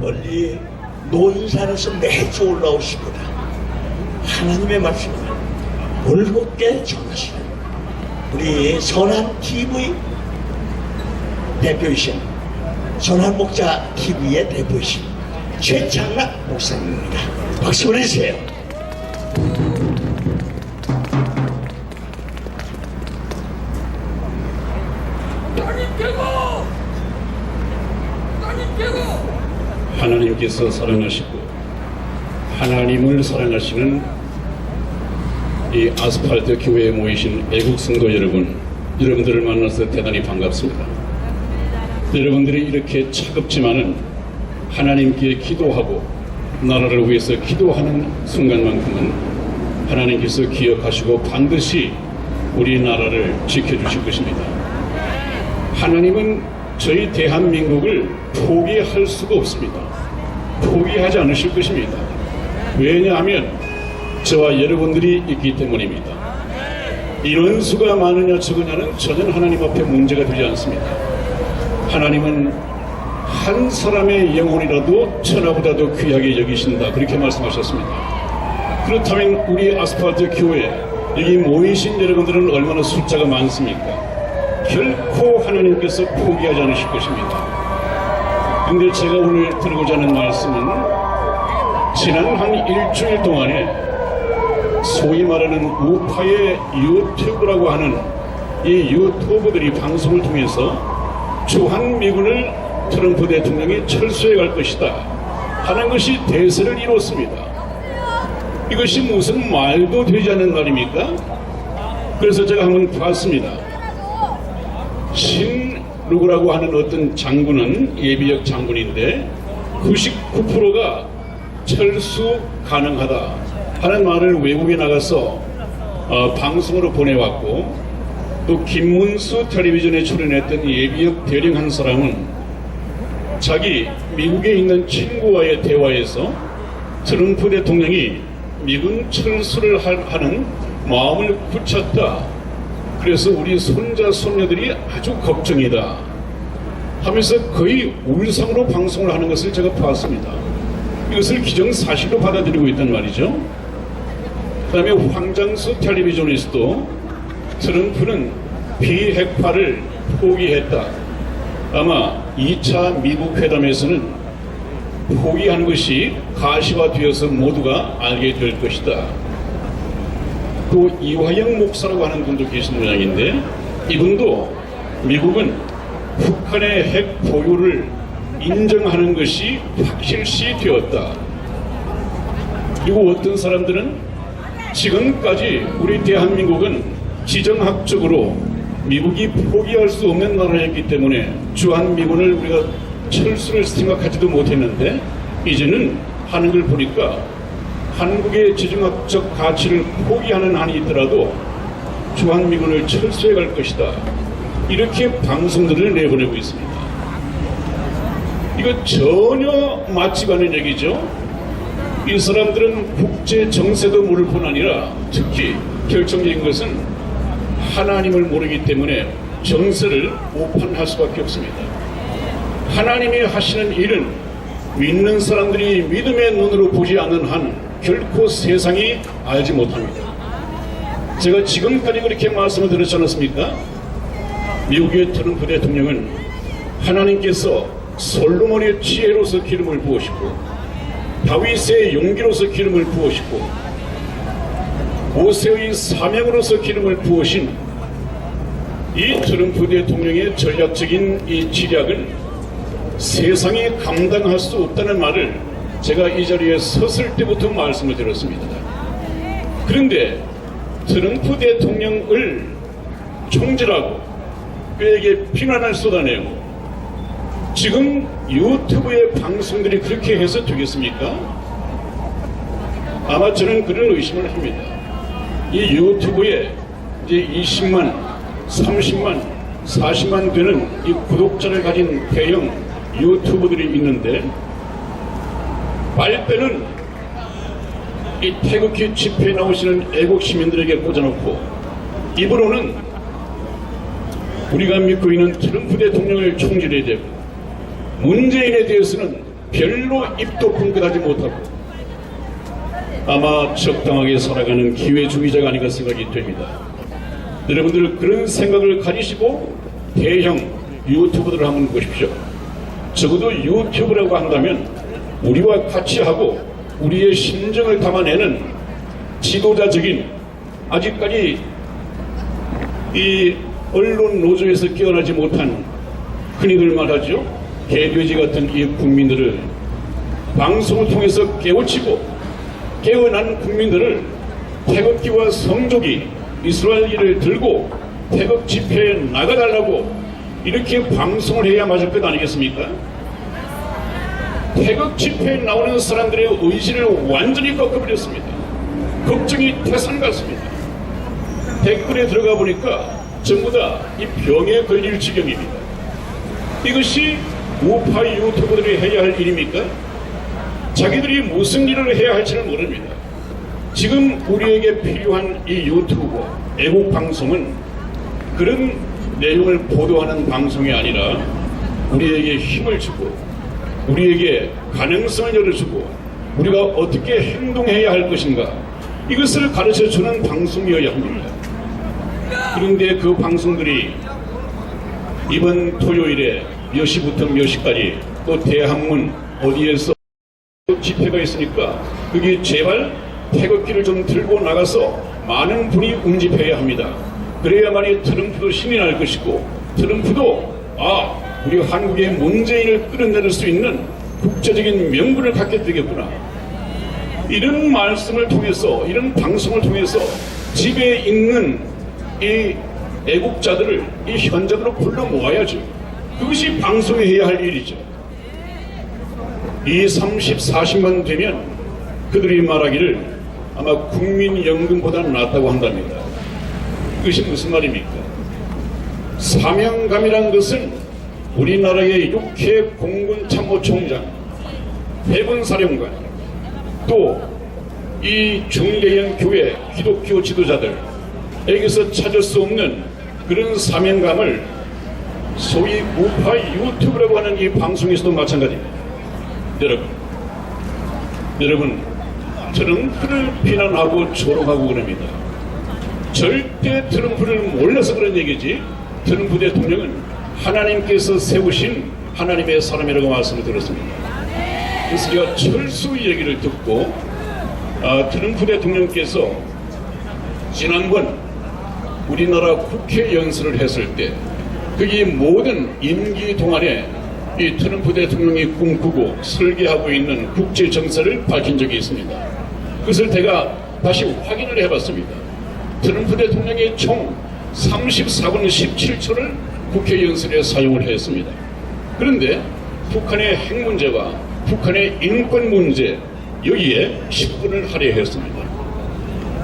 멀리 노인산에서 매주 올라오십니다. 하나님의 말씀을 올곧게 전하시는 우리 선한TV 대표이신 선한목자 TV의 대표이신 최창락 목사님입니다. 박수 보내주세요. 하나님께서 사랑하시고 하나님을 사랑하시는 이 아스팔트 교회에 모이신 애국 성도 여러분, 여러분들을 만나서 대단히 반갑습니다. 여러분들이 이렇게 차갑지만은 하나님께 기도하고 나라를 위해서 기도하는 순간만큼은 하나님께서 기억하시고 반드시 우리나라를 지켜주실 것입니다. 하나님은 저희 대한민국을 포기할 수가 없습니다. 포기하지 않으실 것입니다. 왜냐하면 저와 여러분들이 있기 때문입니다. 이런 수가 많으냐 적으냐는 전혀 하나님 앞에 문제가 되지 않습니다. 하나님은 한 사람의 영혼이라도 천하보다도 귀하게 여기신다, 그렇게 말씀하셨습니다. 그렇다면 우리 아스팔트 교회 여기 모이신 여러분들은 얼마나 숫자가 많습니까? 결코 하나님께서 포기하지 않으실 것입니다. 근데 제가 오늘 드리고자 하는 말씀은 지난 한 일주일 동안에 소위 말하는 우파의 유튜브라고 하는 이 유튜브들이 방송을 통해서 주한미군을 트럼프 대통령이 철수해 갈 것이다 하는 것이 대세를 이뤘습니다. 이것이 무슨 말도 되지 않는 말입니까? 그래서 제가 한번 봤습니다. 신루구라고 하는 어떤 장군은 예비역 장군인데 99%가 철수 가능하다 하는 말을 외국에 나가서 방송으로 보내왔고, 또 김문수 텔레비전에 출연했던 예비역 대령 한 사람은 자기 미국에 있는 친구와의 대화에서 트럼프 대통령이 미군 철수를 하는 마음을 굳혔다, 그래서 우리 손자 손녀들이 아주 걱정이다 하면서 거의 울상으로 방송을 하는 것을 제가 봤습니다. 이것을 기정사실로 받아들이고 있단 말이죠. 그 다음에 황장수 텔레비전에서도 트럼프는 비핵화를 포기했다, 아마 2차 미국 회담에서는 포기한 것이 가시화되어서 모두가 알게 될 것이다. 또 이화영 목사라고 하는 분도 계신 모양인데, 이분도 미국은 북한의 핵 보유를 인정하는 것이 확실시 되었다. 그리고 어떤 사람들은 지금까지 우리 대한민국은 지정학적으로 미국이 포기할 수 없는 나라였기 때문에 주한미군을 우리가 철수를 생각하지도 못했는데, 이제는 하는 걸 보니까 한국의 지정학적 가치를 포기하는 한이 있더라도 주한미군을 철수해 갈 것이다, 이렇게 방송들을 내보내고 있습니다. 이거 전혀 맞지 않는 얘기죠. 이 사람들은 국제 정세도 모를 뿐 아니라 특히 결정적인 것은 하나님을 모르기 때문에 정세를 오판할 수밖에 없습니다. 하나님이 하시는 일은 믿는 사람들이 믿음의 눈으로 보지 않는 한 결코 세상이 알지 못합니다. 제가 지금까지 그렇게 말씀을 드렸지 않았습니까? 미국의 트럼프 대통령은 하나님께서 솔로몬의 지혜로서 기름을 부으시고 다윗의 용기로서 기름을 부으시고 모세의 사명으로서 기름을 부으신 이 트럼프 대통령의 전략적인 이 지략은 세상이 감당할 수 없다는 말을 제가 이 자리에 섰을 때부터 말씀을 드렸습니다. 그런데 트럼프 대통령을 총질하고 그에게 비난을 쏟아내고 지금 유튜브의 방송들이 그렇게 해서 되겠습니까? 아마 저는 그런 의심을 합니다. 이 유튜브에 이제 20만, 30만, 40만 되는 이 구독자를 가진 대형 유튜브들이 있는데, 빨대는 이 태극기 집회에 나오시는 애국 시민들에게 꽂아놓고, 입으로는 우리가 믿고 있는 트럼프 대통령을 총질해야 되고, 문재인에 대해서는 별로 입도 뻥끗하지 못하고 아마 적당하게 살아가는 기회주의자가 아닌가 생각이 됩니다. 여러분들 그런 생각을 가지시고 대형 유튜브들을 한번 보십시오. 적어도 유튜브라고 한다면 우리와 같이 하고 우리의 심정을 담아내는 지도자적인, 아직까지 이 언론 노조에서 깨어나지 못한, 흔히들 말하죠, 개돼지 같은 이 국민들을 방송을 통해서 깨우치고 깨어난 국민들을 태극기와 성조기 이스라엘기를 들고 태극 집회에 나가달라고 이렇게 방송을 해야 맞을 것 아니겠습니까? 태극 집회에 나오는 사람들의 의지를 완전히 꺾어버렸습니다. 걱정이 태산 같습니다. 댓글에 들어가 보니까 전부 다 이 병에 걸릴 지경입니다. 이것이 우파 유튜버들이 해야 할 일입니까? 자기들이 무슨 일을 해야 할지는 모릅니다. 지금 우리에게 필요한 이 유튜브, 애국 방송은 그런 내용을 보도하는 방송이 아니라 우리에게 힘을 주고 우리에게 가능성을 열어주고 우리가 어떻게 행동해야 할 것인가, 이것을 가르쳐주는 방송이어야 합니다. 그런데 그 방송들이 이번 토요일에 몇 시부터 몇 시까지 또 대학문 어디에서 집회가 있으니까 거기 제발 태극기를 좀 들고 나가서 많은 분이 응집해야 합니다. 그래야만이 트럼프도 신이 날 것이고 트럼프도 우리 한국의 문재인을 끌어내릴 수 있는 국제적인 명분을 갖게 되겠구나. 이런 말씀을 통해서, 이런 방송을 통해서 집에 있는 이 애국자들을 이 현장으로 불러 모아야죠. 그것이 방송이 해야 할 일이죠. 이 30, 40만 되면 그들이 말하기를 아마 국민연금보다 낫다고 한답니다. 그것이 무슨 말입니까? 사명감이란 것은 우리나라의 육해 공군 참모총장, 해군사령관, 또 이 중대형 교회 기독교 지도자들에게서 찾을 수 없는 그런 사명감을 소위 우파 유튜브라고 하는 이 방송에서도 마찬가지입니다. 여러분 트럼프를 비난하고 조롱하고 그럽니다. 절대 트럼프를 몰라서 그런 얘기지, 트럼프 대통령은 하나님께서 세우신 하나님의 사람이라고 말씀을 들었습니다. 그래서 제가 철수 얘기를 듣고 트럼프 대통령께서 지난번 우리나라 국회 연설을 했을 때 거기 모든 임기 동안에 이 트럼프 대통령이 꿈꾸고 설계하고 있는 국제 정세를 밝힌 적이 있습니다. 그것을 제가 다시 확인을 해봤습니다. 트럼프 대통령이 총 34분 17초를 국회 연설에 사용을 했습니다. 그런데 북한의 핵 문제와 북한의 인권 문제, 여기에 10분을 할애했습니다.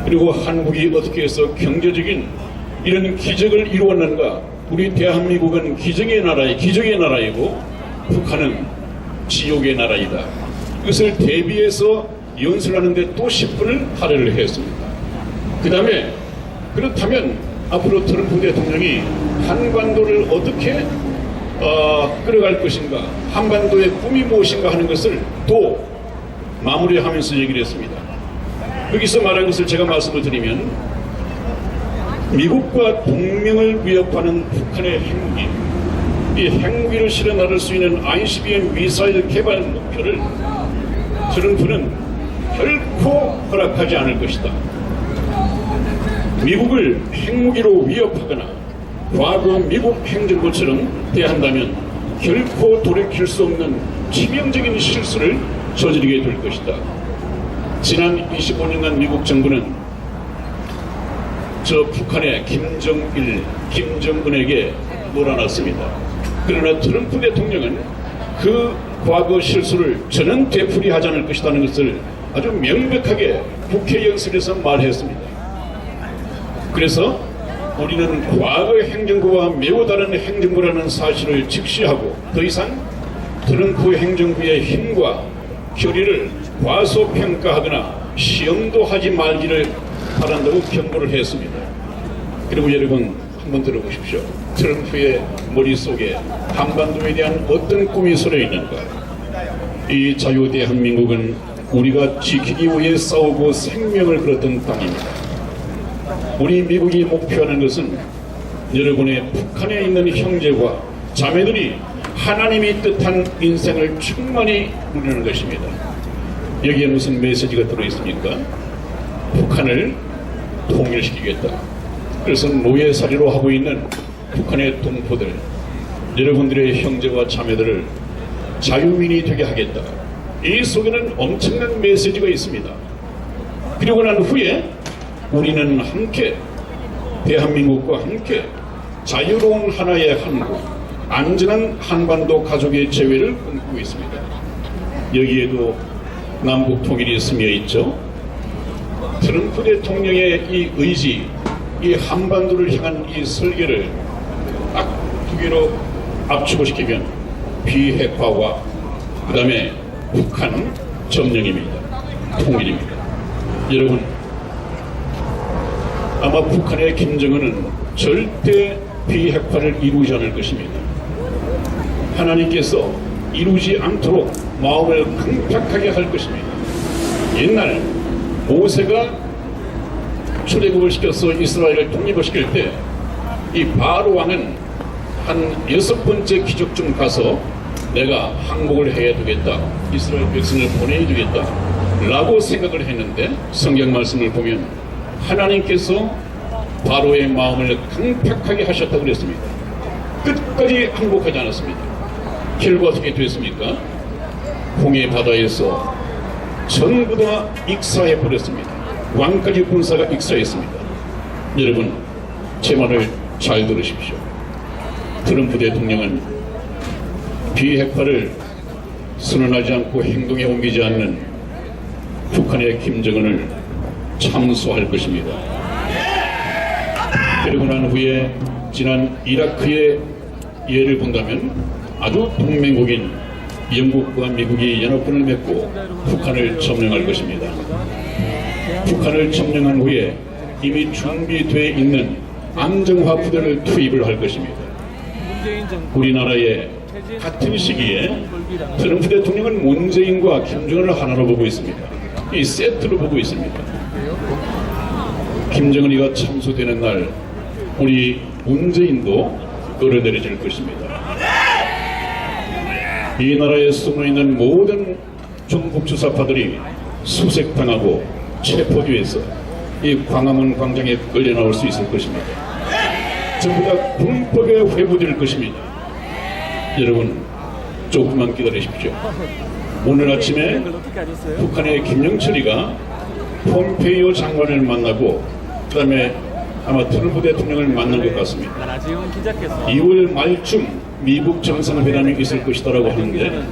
그리고 한국이 어떻게 해서 경제적인 이런 기적을 이루었는가? 우리 대한민국은 기적의 나라이고 북한은 지옥의 나라이다. 이것을 대비해서 연설하는데 또 10분을 할애를 했습니다. 그 다음에 그렇다면 앞으로 트럼프 대통령이 한반도를 어떻게 끌어갈 것인가, 한반도의 꿈이 무엇인가 하는 것을 또 마무리하면서 얘기를 했습니다. 여기서 말한 것을 제가 말씀을 드리면, 미국과 동맹을 위협하는 북한의 핵무기, 이 핵무기를 실어 나를 수 있는 ICBM 미사일 개발 목표를 트럼프는 결코 허락하지 않을 것이다. 미국을 핵무기로 위협하거나 과거 미국 행정부처럼 대한다면 결코 돌이킬 수 없는 치명적인 실수를 저지르게 될 것이다. 지난 25년간 미국 정부는 저 북한의 김정은에게 몰아놨습니다. 그러나 트럼프 대통령은 그 과거 실수를 저는 되풀이하지 않을 것이라는 것을 아주 명백하게 국회 연설에서 말했습니다. 그래서 우리는 과거 행정부와 매우 다른 행정부라는 사실을 직시하고 더 이상 트럼프 행정부의 힘과 결의를 과소평가하거나 시험도 하지 말기를 바란다고 경고를 했습니다. 그리고 여러분 한번 들어보십시오. 트럼프의 머릿속에 한반도에 대한 어떤 꿈이 서려 있는가? 이 자유 대한민국은 우리가 지키기 위해 싸우고 생명을 걸었던 땅입니다. 우리 미국이 목표하는 것은 여러분의 북한에 있는 형제와 자매들이 하나님이 뜻한 인생을 충만히 누리는 것입니다. 여기에 무슨 메시지가 들어있습니까? 북한을 통일시키겠다. 그래서 노예살이로 하고 있는 북한의 동포들, 여러분들의 형제와 자매들을 자유민이 되게 하겠다. 이 속에는 엄청난 메시지가 있습니다. 그리고 난 후에 우리는 함께 대한민국과 함께 자유로운 하나의 한국, 안전한 한반도 가족의 재회를 꿈꾸고 있습니다. 여기에도 남북 통일이 스며 있죠. 트럼프 대통령의 이 의지, 이 한반도를 향한 이 설계를 딱 두 개로 압축시키면 비핵화와 그 다음에 북한 점령입니다. 통일입니다. 여러분, 아마 북한의 김정은은 절대 비핵화를 이루지 않을 것입니다. 하나님께서 이루지 않도록 마음을 강팍하게 할 것입니다. 옛날 모세가 출애굽을 시켜서 이스라엘을 독립을 시킬 때 이 바로 왕은 한 6번째 기적쯤 가서 내가 항복을 해야 되겠다, 이스라엘 백성을 보내야 되겠다 라고 생각을 했는데, 성경 말씀을 보면 하나님께서 바로의 마음을 강팍하게 하셨다고 그랬습니다. 끝까지 항복하지 않았습니다. 결과 어떻게 됐습니까? 홍해 바다에서 전부 다 익사해 버렸습니다. 왕까지 군사가 익사했습니다. 여러분, 제 말을 잘 들으십시오. 트럼프 대통령은 비핵화를 선언하지 않고 행동에 옮기지 않는 북한의 김정은을 참수할 것입니다. 그리고 난 후에 지난 이라크의 예를 본다면 아주 동맹국인 영국과 미국이 연합군을 맺고 북한을 점령할 것입니다. 북한을 점령한 후에 이미 준비되어 있는 안정화 부대를 투입을 할 것입니다. 우리나라의 같은 시기에 트럼프 대통령은 문재인과 김정은을 하나로 보고 있습니다. 이 세트로 보고 있습니다. 김정은이가 참수되는 날 우리 문재인도 끌어내려질 것입니다. 이 나라에 숨어있는 모든 중국 주사파들이 수색당하고 체포돼서 이 광화문 광장에 끌려 나올 수 있을 것입니다. 전부 다 불법에 회부될 것입니다. 여러분, 조금만 기다리십시오. 오늘 아침에 북한의 김영철이가 폼페이오 장관을 만나고 그 다음에 아마 트럼프 대통령을 만난 것 같습니다. 2월 말쯤 미국 정상회담이 있을 것이다라고 하는데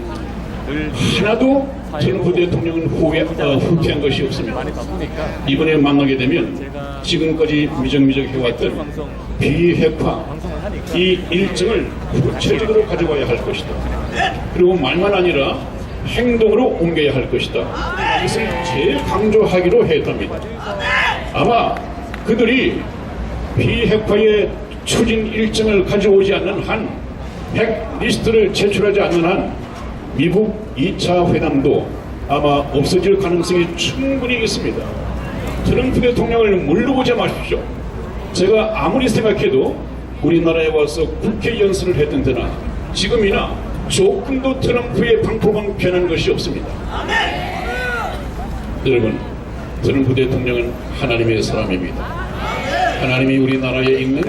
하나도 트럼프 대통령은 후퇴한 것이 없습니다. 이번에 만나게 되면 지금까지 미적미적 해왔던 비핵화 이 일정을 구체적으로 가져가야 할 것이다. 그리고 말만 아니라 행동으로 옮겨야 할 것이다. 이것을 제일 강조하기로 했답니다. 아마 그들이 비핵화의 추진 일정을 가져오지 않는 한, 핵리스트를 제출하지 않는 한 미국 2차 회담도 아마 없어질 가능성이 충분히 있습니다. 트럼프 대통령을 물러보지 마십시오. 제가 아무리 생각해도 우리나라에 와서 국회 연설을 했던 때나 지금이나 조금도 트럼프의 방포만 변한 것이 없습니다. 여러분, 트럼프 대통령은 하나님의 사람입니다. 하나님이 우리나라에 있는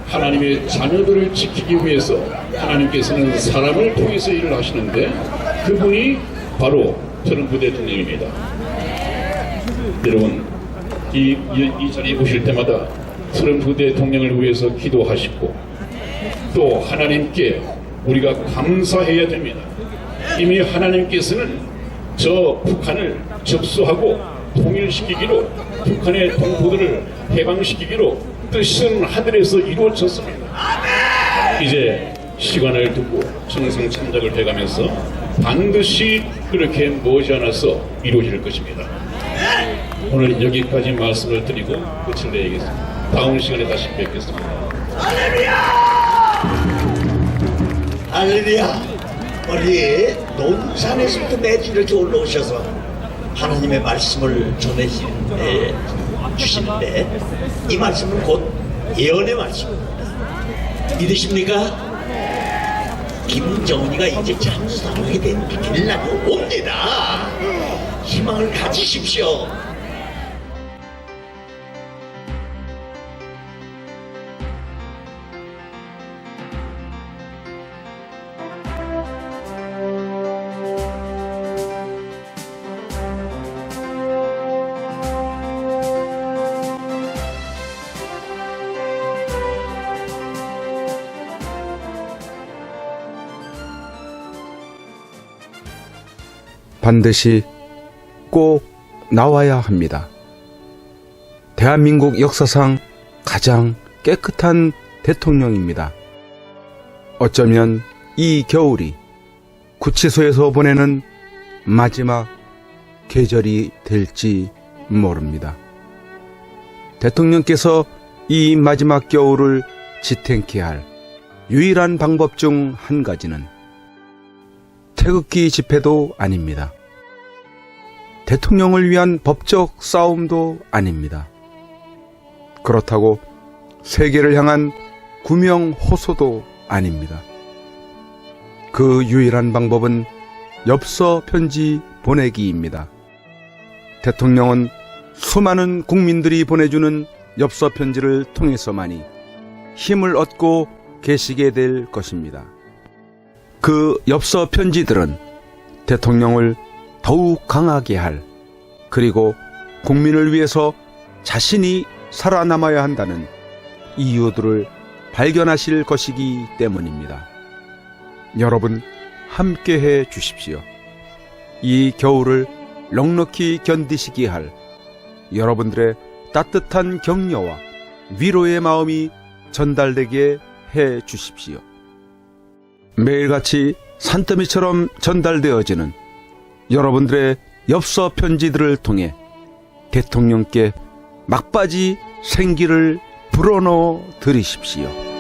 하나님의 자녀들을 지키기 위해서 하나님께서는 사람을 통해서 일을 하시는데 그분이 바로 트럼프 대통령입니다. 여러분, 이 자리에 보실 때마다 트럼프 대통령을 위해서 기도하시고 또 하나님께 우리가 감사해야 됩니다. 이미 하나님께서는 저 북한을 접수하고 통일시키기로, 북한의 동포들을 해방시키기로 뜻은 하늘에서 이루어졌습니다. 이제 시간을 두고 정상 참작을 해가면서 반드시 그렇게 머지않아서 이루어질 것입니다. 오늘 여기까지 말씀을 드리고 끝을 내겠습니다. 다음 시간에 다시 뵙겠습니다. 할렐루야! 아니, 논산에서부터 매주 이렇게 올라오셔서 하나님의 말씀을 주시는데 이 말씀은 곧 예언의 말씀입니다. 믿으십니까? 김정은이가 이제 참수당하게 될 날이 옵니다. 희망을 가지십시오. 반드시 꼭 나와야 합니다. 대한민국 역사상 가장 깨끗한 대통령입니다. 어쩌면 이 겨울이 구치소에서 보내는 마지막 계절이 될지 모릅니다. 대통령께서 이 마지막 겨울을 지탱케 할 유일한 방법 중 한 가지는 태극기 집회도 아닙니다. 대통령을 위한 법적 싸움도 아닙니다. 그렇다고 세계를 향한 구명 호소도 아닙니다. 그 유일한 방법은 엽서 편지 보내기입니다. 대통령은 수많은 국민들이 보내주는 엽서 편지를 통해서만이 힘을 얻고 계시게 될 것입니다. 그 엽서 편지들은 대통령을 더욱 강하게 할, 그리고 국민을 위해서 자신이 살아남아야 한다는 이유들을 발견하실 것이기 때문입니다. 여러분, 함께해 주십시오. 이 겨울을 넉넉히 견디시게 할 여러분들의 따뜻한 격려와 위로의 마음이 전달되게 해 주십시오. 매일같이 산더미처럼 전달되어지는 여러분들의 엽서 편지들을 통해 대통령께 막바지 생기를 불어넣어 드리십시오.